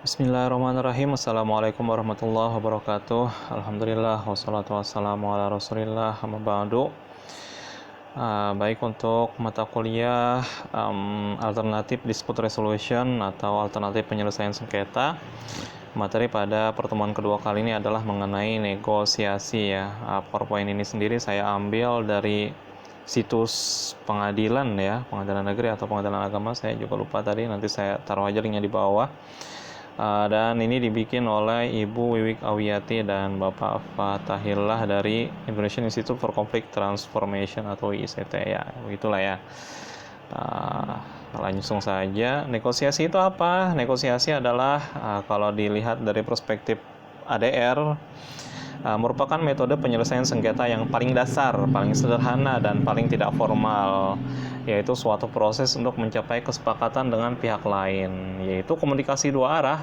Bismillahirrahmanirrahim. Assalamualaikum warahmatullahi wabarakatuh. Alhamdulillah wassalatu wassalamu ala rasulillah amma ba'du. Baik, untuk mata kuliah alternatif dispute resolution atau alternatif penyelesaian sengketa, materi pada pertemuan kedua kali ini adalah mengenai negosiasi ya. PowerPoint ini sendiri saya ambil dari situs pengadilan ya, pengadilan negeri atau pengadilan agama, saya juga lupa tadi, nanti saya taruh aja linknya di bawah. Dan ini dibikin oleh Ibu Wiwik Awiyati dan Bapak Fatahillah dari Indonesian Institute for Conflict Transformation atau ICT ya, begitulah ya. Langsung saja, negosiasi itu apa? Negosiasi adalah kalau dilihat dari perspektif ADR, merupakan metode penyelesaian sengketa yang paling dasar, paling sederhana, dan paling tidak formal, yaitu suatu proses untuk mencapai kesepakatan dengan pihak lain, yaitu komunikasi dua arah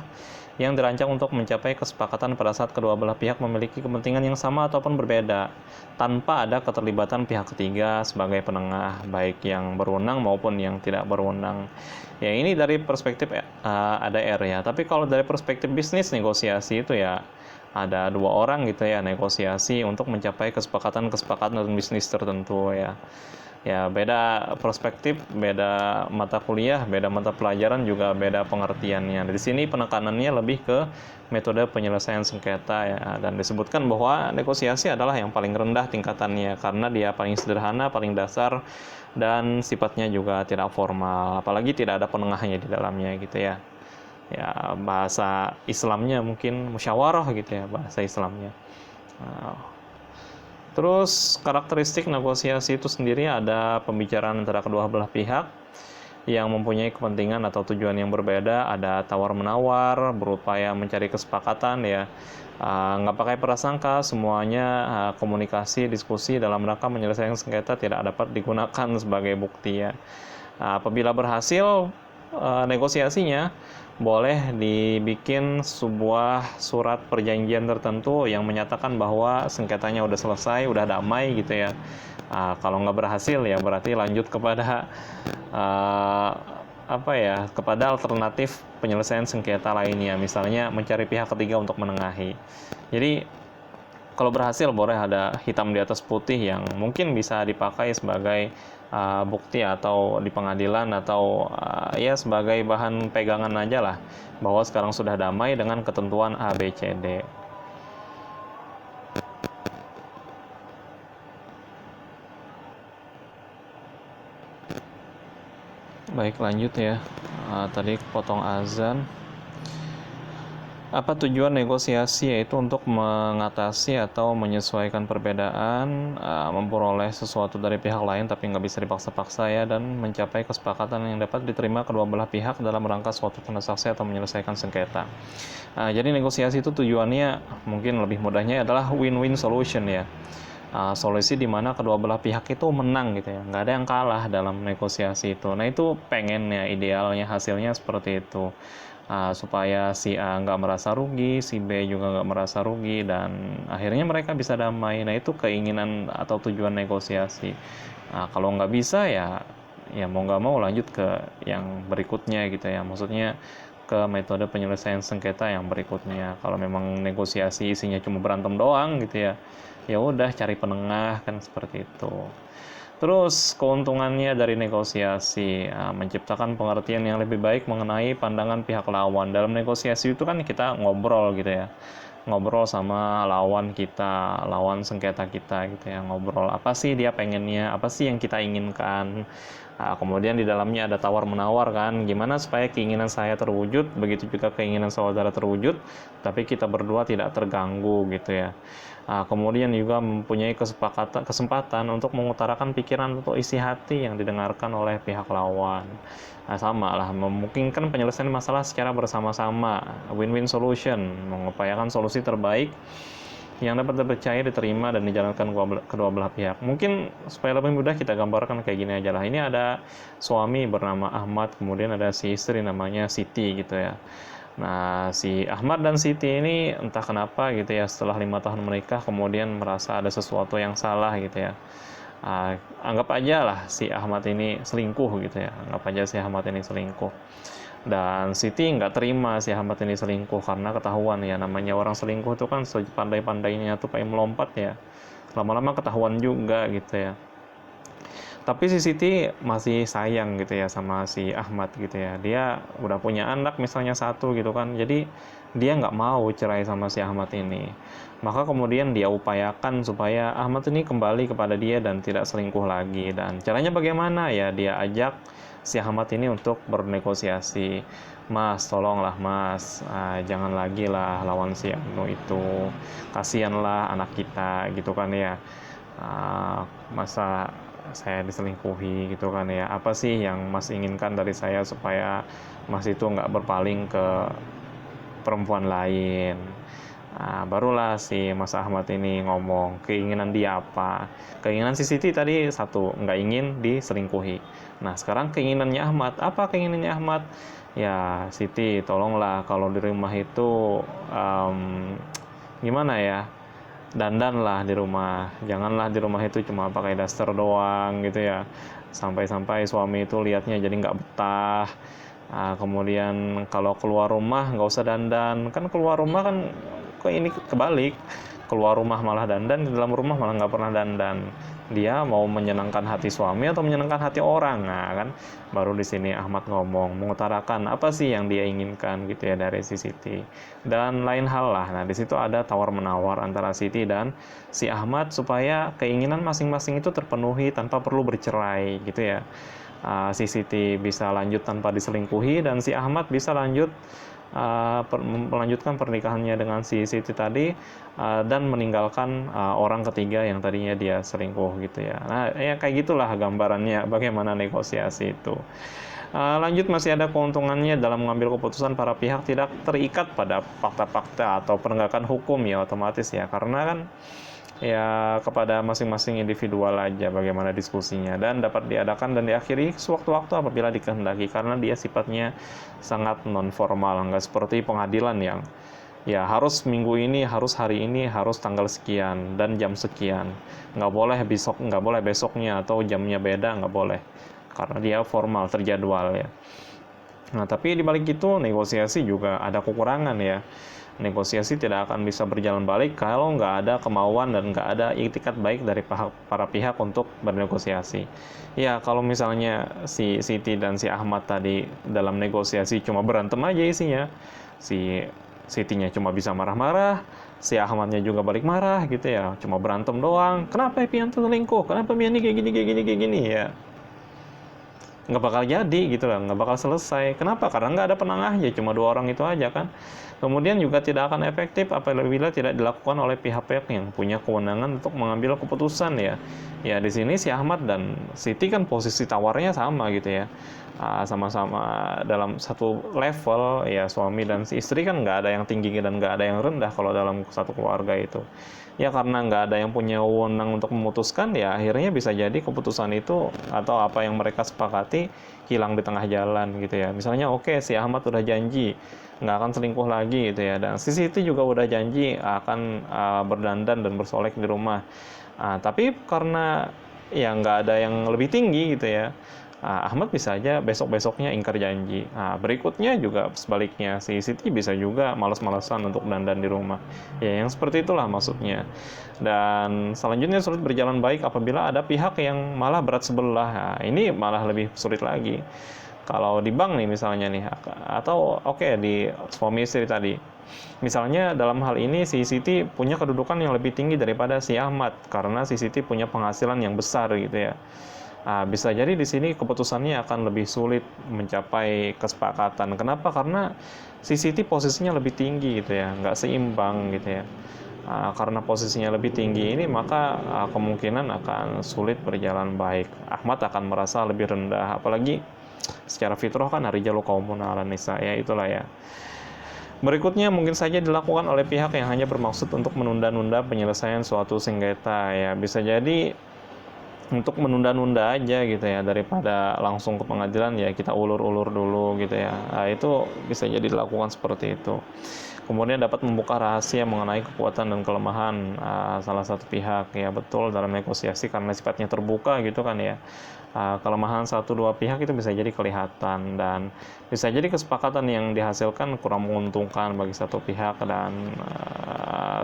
yang dirancang untuk mencapai kesepakatan pada saat kedua belah pihak memiliki kepentingan yang sama ataupun berbeda, tanpa ada keterlibatan pihak ketiga sebagai penengah, baik yang berwenang maupun yang tidak berwenang. Ya, ini dari perspektif ADR ya. Tapi kalau dari perspektif bisnis, negosiasi itu ya ada dua orang gitu ya, negosiasi untuk mencapai kesepakatan bisnis tertentu ya. Ya, beda perspektif, beda mata kuliah, beda mata pelajaran, juga beda pengertiannya. Di sini penekanannya lebih ke metode penyelesaian sengketa ya, dan disebutkan bahwa negosiasi adalah yang paling rendah tingkatannya karena dia paling sederhana, paling dasar, dan sifatnya juga tidak formal, apalagi tidak ada penengahnya di dalamnya gitu ya. Ya, bahasa Islamnya mungkin musyawarah gitu ya, bahasa Islamnya. Terus karakteristik negosiasi itu sendiri ada pembicaraan antara kedua belah pihak yang mempunyai kepentingan atau tujuan yang berbeda, ada tawar-menawar, berupaya mencari kesepakatan ya, nggak pakai prasangka, semuanya komunikasi, diskusi dalam rangka menyelesaikan sengketa tidak dapat digunakan sebagai bukti ya. Apabila berhasil negosiasinya, boleh dibikin sebuah surat perjanjian tertentu yang menyatakan bahwa sengketanya udah selesai, udah damai gitu ya. Kalau nggak berhasil ya berarti lanjut kepada kepada alternatif penyelesaian sengketa lainnya, misalnya mencari pihak ketiga untuk menengahi. Jadi kalau berhasil boleh ada hitam di atas putih yang mungkin bisa dipakai sebagai bukti atau di pengadilan, atau ya sebagai bahan pegangan aja lah bahwa sekarang sudah damai dengan ketentuan A, B, C, D. Baik, lanjut ya. Tadi potong azan. Apa tujuan negosiasi? Yaitu untuk mengatasi atau menyesuaikan perbedaan, memperoleh sesuatu dari pihak lain tapi nggak bisa dipaksa-paksa ya, dan mencapai kesepakatan yang dapat diterima kedua belah pihak dalam rangka suatu transaksi atau menyelesaikan sengketa. Jadi negosiasi itu tujuannya mungkin lebih mudahnya adalah win-win solution ya. Solusi di mana kedua belah pihak itu menang gitu ya, nggak ada yang kalah dalam negosiasi itu. Nah, itu pengennya, idealnya hasilnya seperti itu. Supaya si A nggak merasa rugi, si B juga nggak merasa rugi, dan akhirnya mereka bisa damai. Nah, itu keinginan atau tujuan negosiasi. Kalau nggak bisa ya mau nggak mau lanjut ke yang berikutnya gitu ya, maksudnya ke metode penyelesaian sengketa yang berikutnya. Kalau memang negosiasi isinya cuma berantem doang gitu ya, ya udah cari penengah, kan seperti itu. Terus keuntungannya dari negosiasi, menciptakan pengertian yang lebih baik mengenai pandangan pihak lawan. Dalam negosiasi itu kan kita ngobrol gitu ya, ngobrol sama lawan kita, lawan sengketa kita gitu ya, ngobrol apa sih dia pengennya, apa sih yang kita inginkan. Kemudian di dalamnya ada tawar-menawar kan, gimana supaya keinginan saya terwujud, begitu juga keinginan saudara terwujud, tapi kita berdua tidak terganggu gitu ya. Kemudian juga mempunyai kesempatan untuk mengutarakan pikiran atau isi hati yang didengarkan oleh pihak lawan. Sama lah, memungkinkan penyelesaian masalah secara bersama-sama, win-win solution, mengupayakan solusi terbaik yang dapat dipercaya, diterima, dan dijalankan kedua belah pihak. Mungkin supaya lebih mudah kita gambarkan kayak gini aja lah. Ini ada suami bernama Ahmad, kemudian ada si istri namanya Siti gitu ya. Nah, si Ahmad dan Siti ini entah kenapa gitu ya, setelah 5 tahun menikah kemudian merasa ada sesuatu yang salah gitu ya. Anggap aja lah si Ahmad ini selingkuh gitu ya, anggap aja si Ahmad ini selingkuh. Dan Siti nggak terima si Ahmad ini selingkuh karena ketahuan ya, namanya orang selingkuh itu kan sepandai-pandainya tuh kayak melompat ya, lama-lama ketahuan juga gitu ya. Tapi si Siti masih sayang gitu ya sama si Ahmad gitu ya. Dia udah punya anak misalnya satu gitu kan. Jadi dia nggak mau cerai sama si Ahmad ini. Maka kemudian dia upayakan supaya Ahmad ini kembali kepada dia dan tidak selingkuh lagi. Dan caranya bagaimana ya? Dia ajak si Ahmad ini untuk bernegosiasi. Mas, tolonglah mas, jangan lagi lah lawan si Anu itu. Kasianlah anak kita gitu kan ya. Masa saya diselingkuhi gitu kan ya, apa sih yang mas inginkan dari saya supaya mas itu nggak berpaling ke perempuan lain. Barulah si Mas Ahmad ini ngomong keinginan dia apa. Keinginan si Siti tadi satu, nggak ingin diselingkuhi. Nah sekarang keinginannya Ahmad, apa keinginannya Ahmad? Ya Siti tolonglah kalau di rumah itu gimana ya, dandan lah di rumah, janganlah di rumah itu cuma pakai daster doang gitu ya, sampai-sampai suami itu lihatnya jadi nggak betah. Kemudian kalau keluar rumah nggak usah dandan, kan keluar rumah kan kok ini kebalik, keluar rumah malah dandan, di dalam rumah malah nggak pernah dandan. Dia mau menyenangkan hati suami atau menyenangkan hati orang. Nah kan baru di sini Ahmad ngomong mengutarakan apa sih yang dia inginkan gitu ya dari si Siti dan lain hal lah. Nah di situ ada tawar menawar antara Siti dan si Ahmad supaya keinginan masing-masing itu terpenuhi tanpa perlu bercerai gitu ya. Si Siti bisa lanjut tanpa diselingkuhi dan si Ahmad bisa lanjut melanjutkan pernikahannya dengan si Siti tadi, dan meninggalkan orang ketiga yang tadinya dia selingkuh gitu ya. Nah ya kayak gitulah gambarannya bagaimana negosiasi itu. Lanjut, masih ada keuntungannya dalam mengambil keputusan, para pihak tidak terikat pada fakta-fakta atau penegakan hukum ya otomatis ya, karena kan ya kepada masing-masing individual aja bagaimana diskusinya, dan dapat diadakan dan diakhiri sewaktu-waktu apabila dikehendaki karena dia sifatnya sangat non formal, nggak seperti pengadilan yang ya harus minggu ini, harus hari ini, harus tanggal sekian dan jam sekian, nggak boleh besok, nggak boleh besoknya atau jamnya beda, nggak boleh karena dia formal terjadwal ya. Nah tapi dibalik itu negosiasi juga ada kekurangan ya. Negosiasi tidak akan bisa berjalan balik kalau nggak ada kemauan dan nggak ada itikat baik dari para pihak untuk bernegosiasi. Ya kalau misalnya si Siti dan si Ahmad tadi dalam negosiasi cuma berantem aja isinya, si Sitinya cuma bisa marah-marah, si Ahmadnya juga balik marah gitu ya, cuma berantem doang. Kenapa Pian tuh selingkuh? Kenapa Pian ini kayak gini ya? Nggak bakal jadi gitu lah, nggak bakal selesai. Kenapa? Karena nggak ada penengahnya, cuma dua orang itu aja kan. Kemudian juga tidak akan efektif apabila tidak dilakukan oleh pihak-pihak yang punya kewenangan untuk mengambil keputusan ya. Ya di sini si Ahmad dan Siti kan posisi tawarnya sama gitu ya. Sama-sama dalam satu level ya, suami dan si istri kan nggak ada yang tinggi dan nggak ada yang rendah kalau dalam satu keluarga itu. Ya karena nggak ada yang punya wewenang untuk memutuskan ya akhirnya bisa jadi keputusan itu atau apa yang mereka sepakati hilang di tengah jalan gitu ya. Misalnya oke, si Ahmad udah janji nggak akan selingkuh lagi gitu ya, dan si Siti juga udah janji akan berdandan dan bersolek di rumah. Tapi karena ya nggak ada yang lebih tinggi gitu ya, Ahmad bisa aja besok-besoknya ingkar janji. Berikutnya juga sebaliknya, si Siti bisa juga malas-malasan untuk dandan di rumah. Ya, yang seperti itulah maksudnya. Dan selanjutnya sulit berjalan baik apabila ada pihak yang malah berat sebelah. Ini malah lebih sulit lagi. Kalau di bank nih misalnya nih, atau di suami istri tadi. Misalnya dalam hal ini si Siti punya kedudukan yang lebih tinggi daripada si Ahmad karena si Siti punya penghasilan yang besar gitu ya. Bisa jadi di sini keputusannya akan lebih sulit mencapai kesepakatan. Kenapa? Karena si Siti posisinya lebih tinggi gitu ya, nggak seimbang gitu ya. Karena posisinya lebih tinggi ini maka kemungkinan akan sulit berjalan baik. Ahmad akan merasa lebih rendah, apalagi secara fitrah kan rijalu qawwamun 'alan nisa ya, itulah ya. Berikutnya mungkin saja dilakukan oleh pihak yang hanya bermaksud untuk menunda-nunda penyelesaian suatu sengketa ya. Bisa jadi untuk menunda-nunda aja gitu ya, daripada langsung ke pengadilan ya kita ulur-ulur dulu gitu ya. Nah, itu bisa jadi dilakukan seperti itu. Kemudian dapat membuka rahasia mengenai kekuatan dan kelemahan salah satu pihak. Ya betul, dalam negosiasi karena sifatnya terbuka gitu kan ya. Kelemahan satu dua pihak itu bisa jadi kelihatan, dan bisa jadi kesepakatan yang dihasilkan kurang menguntungkan bagi satu pihak, dan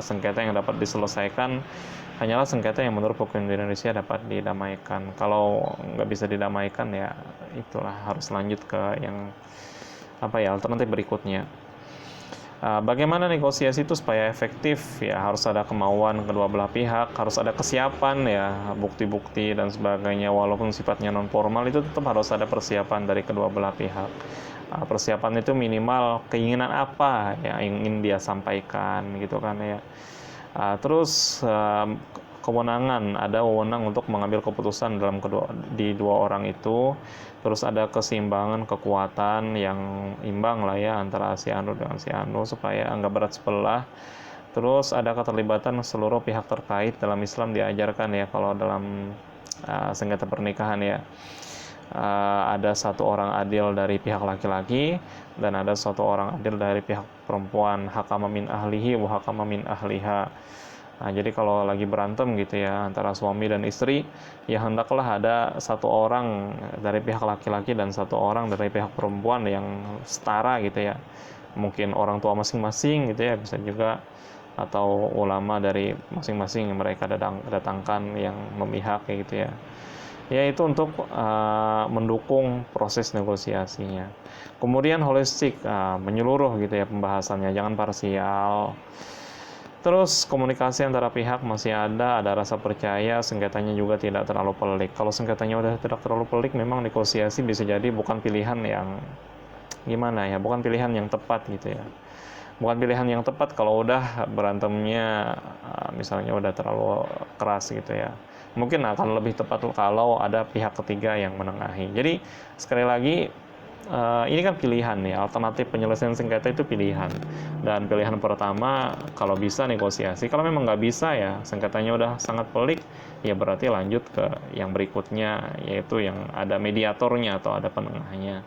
sengketa yang dapat diselesaikan hanyalah sengketa yang menurut hukum di Indonesia dapat didamaikan. Kalau nggak bisa didamaikan ya itulah harus lanjut ke yang alternatif berikutnya. Bagaimana negosiasi itu supaya efektif? Ya harus ada kemauan kedua belah pihak, harus ada kesiapan ya, bukti-bukti dan sebagainya. Walaupun sifatnya non formal, itu tetap harus ada persiapan dari kedua belah pihak. Persiapan itu minimal keinginan apa yang ingin dia sampaikan gitu kan ya. Terus kewenangan, ada wewenang untuk mengambil keputusan di dua orang itu. Terus ada keseimbangan kekuatan yang imbang lah ya antara si anu dengan si anu supaya nggak berat sebelah. Terus ada keterlibatan seluruh pihak terkait. Dalam Islam diajarkan ya, kalau dalam sengketa pernikahan ya, ada satu orang adil dari pihak laki-laki dan ada satu orang adil dari pihak perempuan. Hakama min ahlihi wa hakama min ahliha. Nah, jadi kalau lagi berantem gitu ya antara suami dan istri, ya hendaklah ada satu orang dari pihak laki-laki dan satu orang dari pihak perempuan yang setara gitu ya. Mungkin orang tua masing-masing gitu ya, bisa juga, atau ulama dari masing-masing yang mereka datangkan yang memihak gitu ya. Ya itu untuk mendukung proses negosiasinya. Kemudian holistik, menyeluruh gitu ya pembahasannya, jangan parsial. Terus komunikasi antara pihak masih ada rasa percaya, sengketanya juga tidak terlalu pelik. Kalau sengketanya udah tidak terlalu pelik, memang negosiasi bisa jadi bukan pilihan yang gimana ya, bukan pilihan yang tepat gitu ya. Bukan pilihan yang tepat kalau udah berantemnya misalnya udah terlalu keras gitu ya. Mungkin akan lebih tepat kalau ada pihak ketiga yang menengahi. Jadi sekali lagi, ini kan pilihan ya, alternatif penyelesaian sengketa itu pilihan. Dan pilihan pertama kalau bisa negosiasi, kalau memang nggak bisa ya sengketanya udah sangat pelik, ya berarti lanjut ke yang berikutnya, yaitu yang ada mediatornya atau ada penengahnya.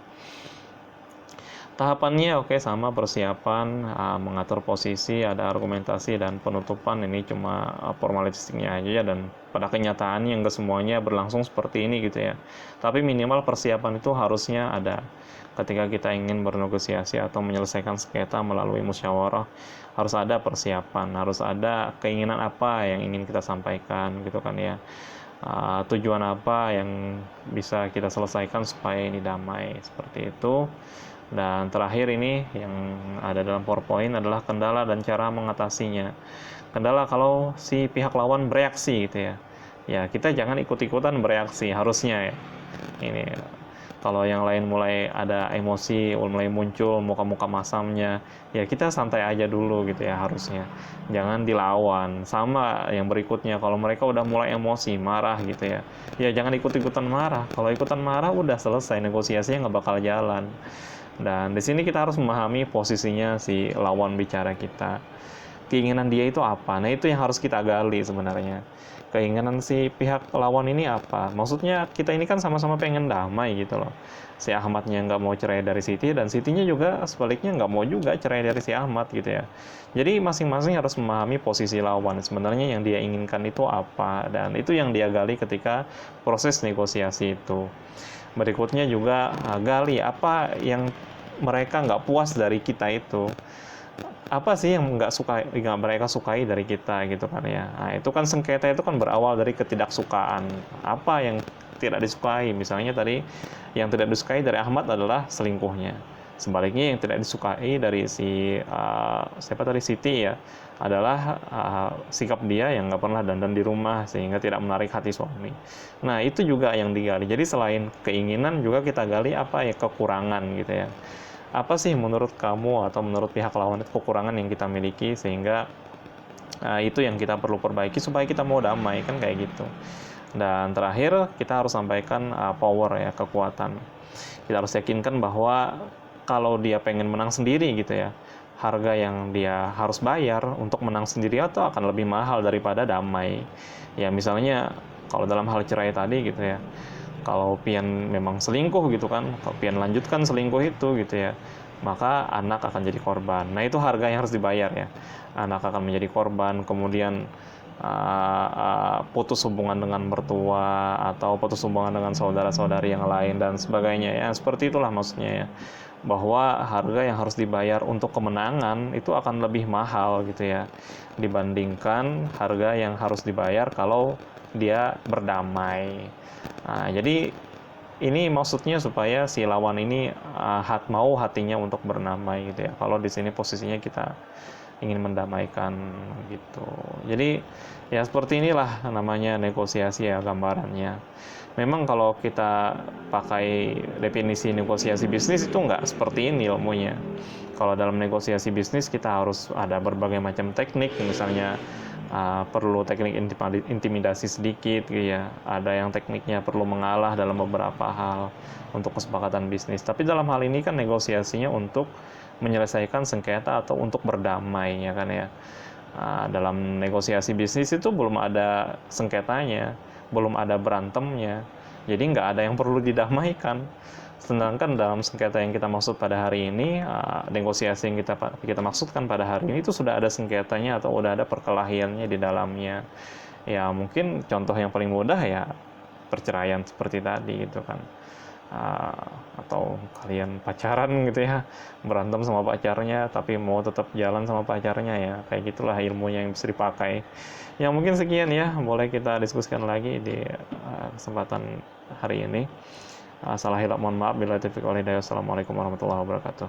Tahapannya oke, sama persiapan, mengatur posisi, ada argumentasi dan penutupan. Ini cuma formalistiknya aja ya, dan pada kenyataannya nggak semuanya berlangsung seperti ini gitu ya. Tapi minimal persiapan itu harusnya ada. Ketika kita ingin bernegosiasi atau menyelesaikan sengketa melalui musyawarah, harus ada persiapan, harus ada keinginan apa yang ingin kita sampaikan gitu kan ya. Tujuan apa yang bisa kita selesaikan supaya ini damai, seperti itu. Dan terakhir ini yang ada dalam PowerPoint adalah kendala dan cara mengatasinya. Kendala kalau si pihak lawan bereaksi gitu ya. Ya, kita jangan ikut-ikutan bereaksi harusnya ya. Ini kalau yang lain mulai ada emosi, mulai muncul muka-muka masamnya, ya kita santai aja dulu gitu ya harusnya. Jangan dilawan. Sama yang berikutnya, kalau mereka udah mulai emosi, marah gitu ya. Ya jangan ikut-ikutan marah. Kalau ikutan marah udah selesai, negosiasinya nggak bakal jalan. Dan di sini kita harus memahami posisinya si lawan bicara kita. Keinginan dia itu apa? Nah, itu yang harus kita gali sebenarnya. Keinginan si pihak lawan ini apa? Maksudnya kita ini kan sama-sama pengen damai gitu loh. Si Ahmadnya nggak mau cerai dari Siti, dan Sitinya juga sebaliknya nggak mau juga cerai dari si Ahmad gitu ya. Jadi masing-masing harus memahami posisi lawan. Sebenarnya yang dia inginkan itu apa? Dan itu yang dia gali ketika proses negosiasi itu. Berikutnya juga gali apa yang mereka nggak puas dari kita itu. Apa sih yang nggak mereka sukai dari kita gitu kan ya. Nah, itu kan sengketa itu kan berawal dari ketidaksukaan. Apa yang tidak disukai? Misalnya tadi yang tidak disukai dari Ahmad adalah selingkuhnya. Sebaliknya yang tidak disukai dari Siti ya, adalah sikap dia yang nggak pernah dandan di rumah sehingga tidak menarik hati suami. Nah itu juga yang digali. Jadi selain keinginan juga kita gali apa ya kekurangan gitu ya. Apa sih menurut kamu atau menurut pihak lawan itu kekurangan yang kita miliki sehingga itu yang kita perlu perbaiki supaya kita mau damai, kan kayak gitu. Dan terakhir kita harus sampaikan power ya, kekuatan. Kita harus yakinkan bahwa kalau dia pengen menang sendiri gitu ya, harga yang dia harus bayar untuk menang sendiri atau akan lebih mahal daripada damai. Ya misalnya Kalau dalam hal cerai tadi gitu ya, kalau pian memang selingkuh gitu kan, kalau pian lanjutkan selingkuh itu gitu ya, maka anak akan jadi korban. Nah itu harga yang harus dibayar ya. Anak akan menjadi korban, kemudian putus hubungan dengan mertua atau putus hubungan dengan saudara-saudari yang lain dan sebagainya ya. Seperti itulah maksudnya ya. Bahwa harga yang harus dibayar untuk kemenangan itu akan lebih mahal gitu ya dibandingkan harga yang harus dibayar kalau dia berdamai. Nah, jadi ini maksudnya supaya si lawan ini mau hatinya untuk berdamai gitu ya. Kalau di sini posisinya kita ingin mendamaikan gitu. Jadi ya seperti inilah namanya negosiasi ya gambarannya. Memang kalau kita pakai definisi negosiasi bisnis itu nggak seperti ini ilmunya. Kalau dalam negosiasi bisnis kita harus ada berbagai macam teknik, misalnya perlu teknik intimidasi sedikit gitu ya. Ada yang tekniknya perlu mengalah dalam beberapa hal untuk kesepakatan bisnis. Tapi dalam hal ini kan negosiasinya untuk menyelesaikan sengketa atau untuk berdamai ya kan ya. Dalam negosiasi bisnis itu belum ada sengketanya, belum ada berantemnya, jadi nggak ada yang perlu didamaikan. Sedangkan dalam sengketa yang kita maksud pada hari ini, negosiasi yang kita maksudkan pada hari ini itu sudah ada sengketanya atau udah ada perkelahiannya di dalamnya. Ya mungkin contoh yang paling mudah ya perceraian seperti tadi gitu kan. Atau kalian pacaran gitu ya, berantem sama pacarnya tapi mau tetap jalan sama pacarnya, ya kayak gitulah ilmunya yang bisa dipakai. Ya mungkin sekian ya, boleh kita diskusikan lagi di kesempatan hari ini. Salah hilap mohon maaf, bila taufiq wal hidayah. Assalamualaikum warahmatullahi wabarakatuh.